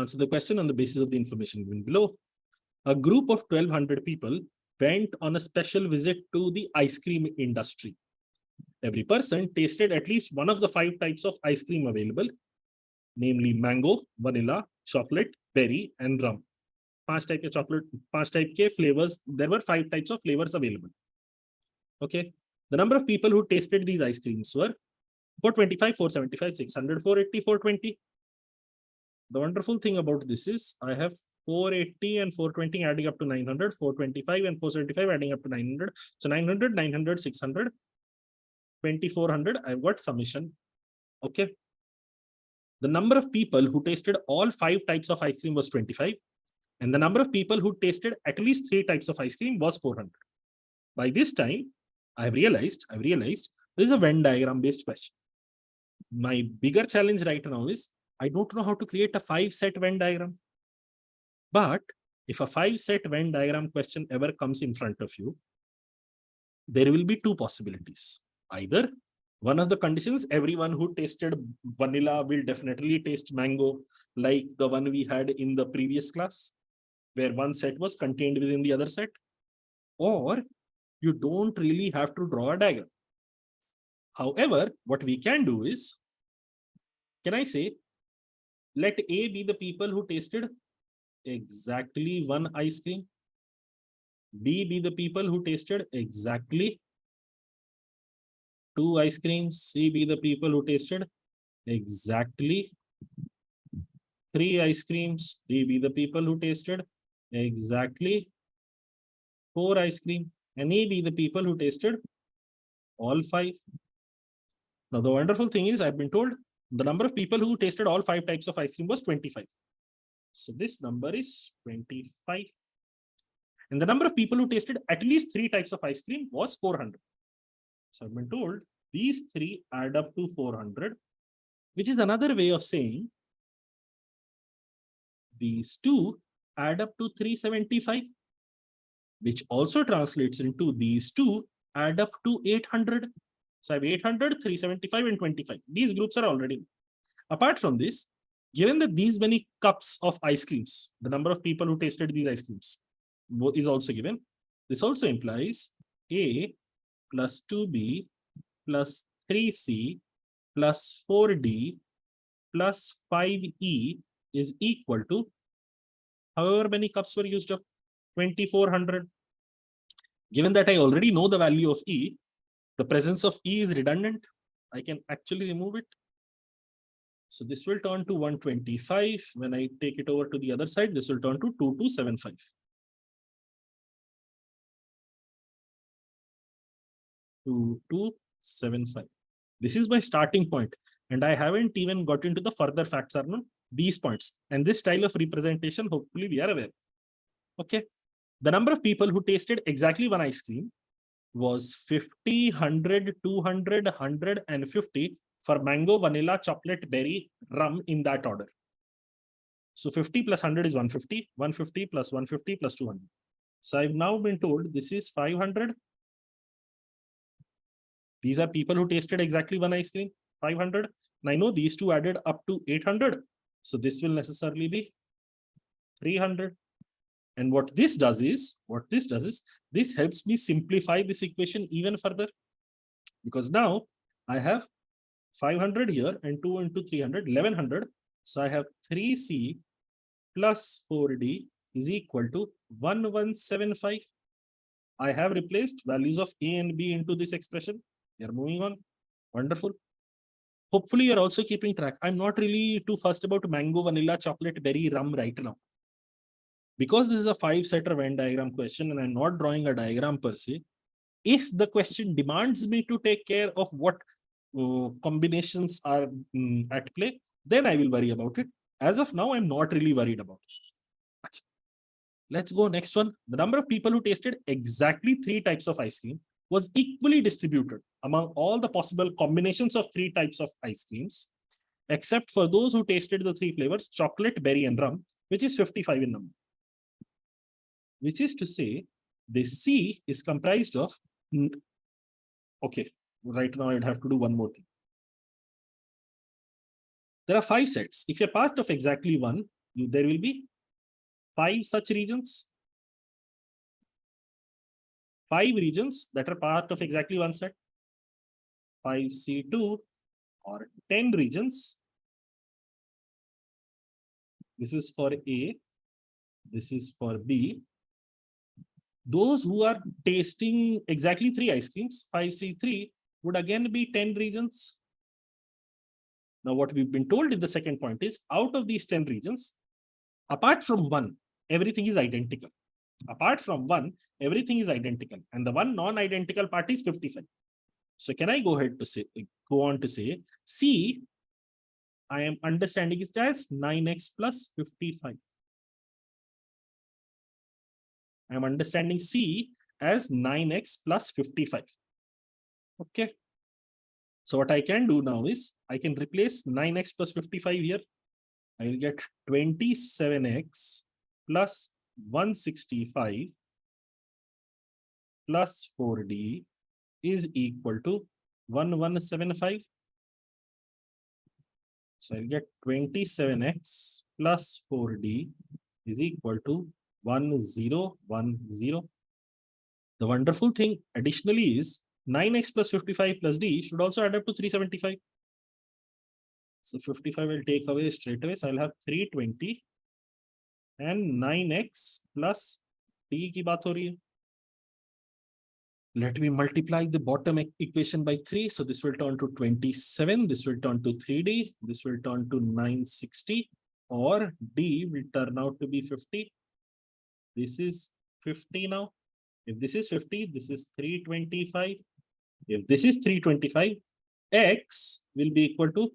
Answer the question on the basis of the information given below. A group of 1,200 people went on a special visit to the ice cream industry. Every person tasted at least one of the 5 types of ice cream available, namely mango, vanilla, chocolate, berry, and rum. 5 type of chocolate, 5 type of flavors. There were 5 types of flavors available. Okay. The number of people who tasted these ice creams were 425, 475, 600, 480, 420. The wonderful thing about this is I have 480 and 420 adding up to 900, 425 and 475 adding up to 900. So 900, 900, 600, 2400. I've got summation. Okay. The number of people who tasted all 5 types of ice cream was 25. And the number of people who tasted at least 3 types of ice cream was 400. By this time, I've realized this is a Venn diagram based question. My bigger challenge right now is I don't know how to create a 5-set Venn diagram. But if a 5-set Venn diagram question ever comes in front of you, there will be 2 possibilities. Either one of the conditions, everyone who tasted vanilla will definitely taste mango, like the one we had in the previous class, where one set was contained within the other set. Or you don't really have to draw a diagram. However, what we can do is, can I say, let A be the people who tasted exactly 1 ice cream. B be the people who tasted exactly 2 ice creams. C be the people who tasted exactly 3 ice creams. D be the people who tasted exactly 4 ice cream. And E be the people who tasted all 5. Now, the wonderful thing is I've been told the number of people who tasted all 5 types of ice cream was 25. So this number is 25. And the number of people who tasted at least 3 types of ice cream was 400. So I've been told these 3 add up to 400, which is another way of saying these 2 add up to 375, which also translates into these 2 add up to 800. So I have 800, 375, and 25. These groups are already. Apart from this, given that these many cups of ice creams, the number of people who tasted these ice creams is also given. This also implies A plus 2B plus 3C plus 4D plus 5E is equal to however many cups were used up, 2400. Given that I already know the value of E, the presence of E is redundant. I can actually remove it. So this will turn to 125. When I take it over to the other side, this will turn to 2275. This is my starting point. And I haven't even got into the further facts are known, these points. And this style of representation, hopefully we are aware. Okay. The number of people who tasted exactly 1 ice cream was 50, 100, 200, 150 for mango, vanilla, chocolate, berry, rum in that order. So 50 plus 100 is 150, 150 plus 150 plus 200. So I've now been told this is 500. These are people who tasted exactly 1 ice cream, 500. And I know these 2 added up to 800. So this will necessarily be 300. And what this does is, this helps me simplify this equation even further. Because now I have 500 here and 2 into 300, 1100. So I have 3C plus 4D is equal to 1175. I have replaced values of A and B into this expression. We are moving on. Wonderful. Hopefully you're also keeping track. I'm not really too fussed about mango, vanilla, chocolate, berry, rum right now. Because this is a 5-setter Venn diagram question and I'm not drawing a diagram per se, if the question demands me to take care of what combinations are at play, then I will worry about it. As of now, I'm not really worried about it. Let's go next one. The number of people who tasted exactly 3 types of ice cream was equally distributed among all the possible combinations of 3 types of ice creams, except for those who tasted the 3 flavors, chocolate, berry, and rum, which is 55 in number. Which is to say, this C is comprised of, okay, right now I'd have to do one more thing. There are 5 sets. If you're passed of exactly 1, there will be 5 such regions. 5 regions that are part of exactly one set. 5C2 or 10 regions. This is for A. This is for B. Those who are tasting exactly 3 ice creams, 5C3, would again be 10 regions. Now, what we've been told in the second point is, out of these 10 regions, apart from one, everything is identical. Apart from one, everything is identical. And the one non-identical part is 55. So can I go on to say, C, I am understanding it as 9x plus 55. I am understanding C as 9x plus 55. Okay. So what I can do now is, I can replace 9x plus 55 here. I will get 27x plus 165 plus 4d is equal to 1175. So I'll get 27x plus 4d is equal to 1010. The wonderful thing additionally is 9x plus 55 plus d should also add up to 375. So 55 will take away straight away. So I'll have 320 and 9x plus d ki baat ho rahi hai. Let me multiply the bottom equation by 3. So this will turn to 27. This will turn to 3d. This will turn to 960. Or d will turn out to be 50. This is 50 now. If this is 50, this is 325. If this is 325, x will be equal to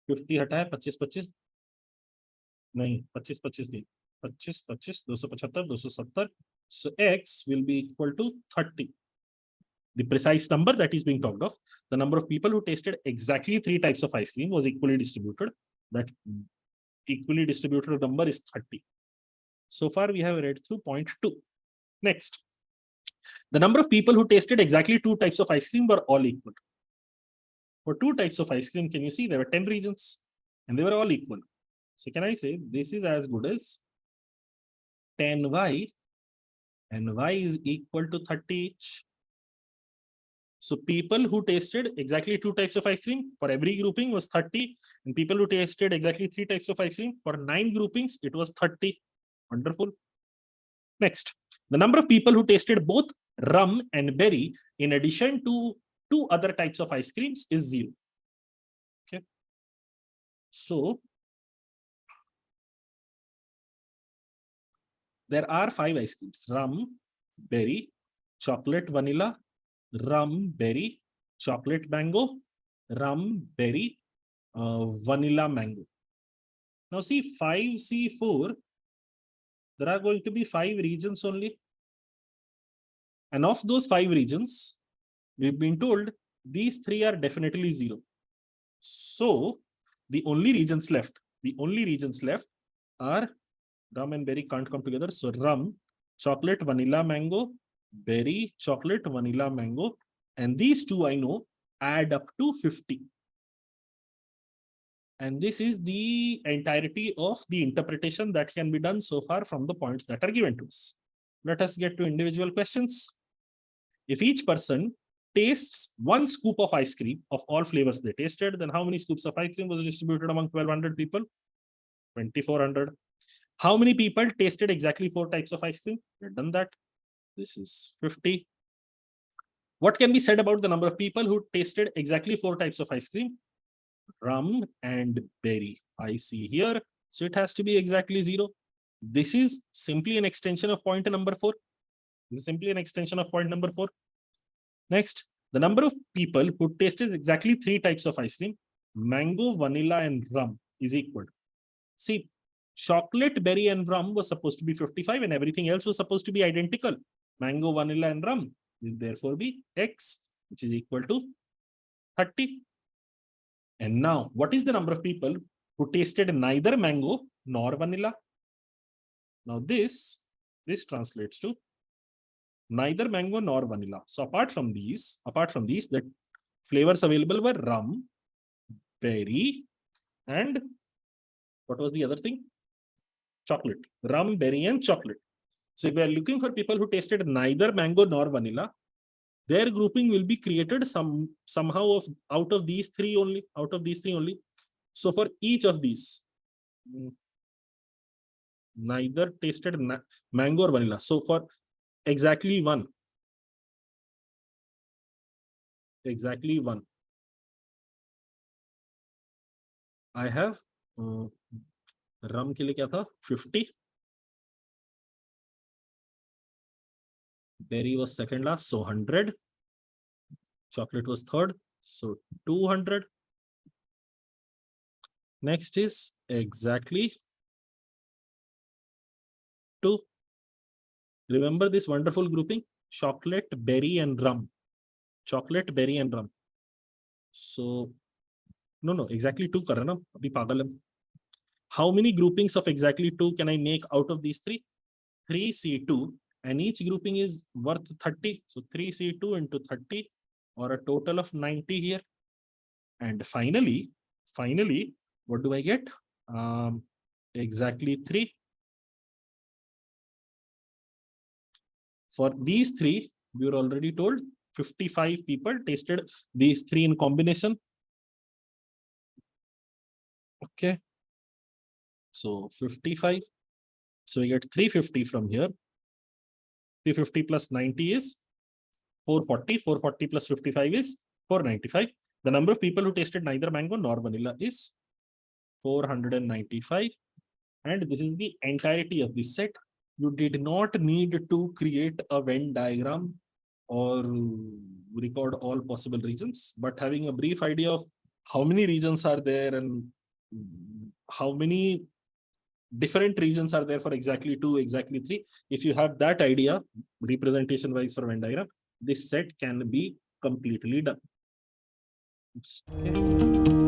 50 हटाया 25 25 नहीं 25 25 नहीं 25 25 275 270. So x will be equal to 30. The precise number that is being talked of, the number of people who tasted exactly 3 types of ice cream was equally distributed. That equally distributed number is 30. So far we have read through point 2. Next, the number of people who tasted exactly 2 types of ice cream were all equal. For 2 types of ice cream, can you see there were 10 regions and they were all equal. So can I say this is as good as 10y and y is equal to 30 each. So people who tasted exactly 2 types of ice cream for every grouping was 30, and people who tasted exactly 3 types of ice cream for 9 groupings, it was 30. Wonderful. Next, the number of people who tasted both rum and berry in addition to 2 other types of ice creams is 0. Okay. So there are 5 ice creams: rum, berry, chocolate vanilla, rum, berry, chocolate mango, rum, berry, vanilla mango. Now see 5C4, there are going to be 5 regions only. And of those 5 regions, we've been told these 3 are definitely 0. So the only regions left are rum and berry can't come together. So rum, chocolate, vanilla, mango, berry, chocolate, vanilla, mango. And these 2 I know add up to 50. And this is the entirety of the interpretation that can be done so far from the points that are given to us. Let us get to individual questions. If each person tastes 1 scoop of ice cream of all flavors they tasted, then how many scoops of ice cream was distributed among 1200 people? 2400. How many people tasted exactly 4 types of ice cream? We've done that. This is 50. What can be said about the number of people who tasted exactly 4 types of ice cream? Rum and berry. I see here. So it has to be exactly 0. This is simply an extension of point number 4. This is simply an extension of point number 4. Next, the number of people who tasted exactly 3 types of ice cream, mango, vanilla, and rum, is equal. See, chocolate, berry, and rum was supposed to be 55 and everything else was supposed to be identical. Mango, vanilla, and rum will therefore be x, which is equal to 30. And now, what is the number of people who tasted neither mango nor vanilla? Now this translates to neither mango nor vanilla. So apart from these, the flavors available were rum, berry, and what was the other thing? chocolate, rum, berry, and chocolate. So if we are looking for people who tasted neither mango nor vanilla, their grouping will be created somehow out of these three only. So for each of these, neither tasted mango or vanilla. So for exactly one, I have rum के लिए क्या था 50, berry was second last, so 100, chocolate was third, so 200. Next is exactly 2. Remember this wonderful grouping, chocolate, berry, and rum. Chocolate, berry, and rum. So no, exactly 2 कर रहा ना, अभी पागल है. How many groupings of exactly 2 can I make out of these 3? 3C2, and each grouping is worth 30. So 3C2 into 30, or a total of 90 here. And finally, what do I get? Exactly 3. For these 3, we were already told 55 people tasted these 3 in combination. Okay. So 55. So we get 350 from here. 350 plus 90 is 440. 440 plus 55 is 495. The number of people who tasted neither mango nor vanilla is 495. And this is the entirety of this set. You did not need to create a Venn diagram or record all possible regions, but having a brief idea of how many regions are there and how many different regions are there for exactly 2, exactly 3. If you have that idea, representation wise for Venn diagram, this set can be completely done. Okay.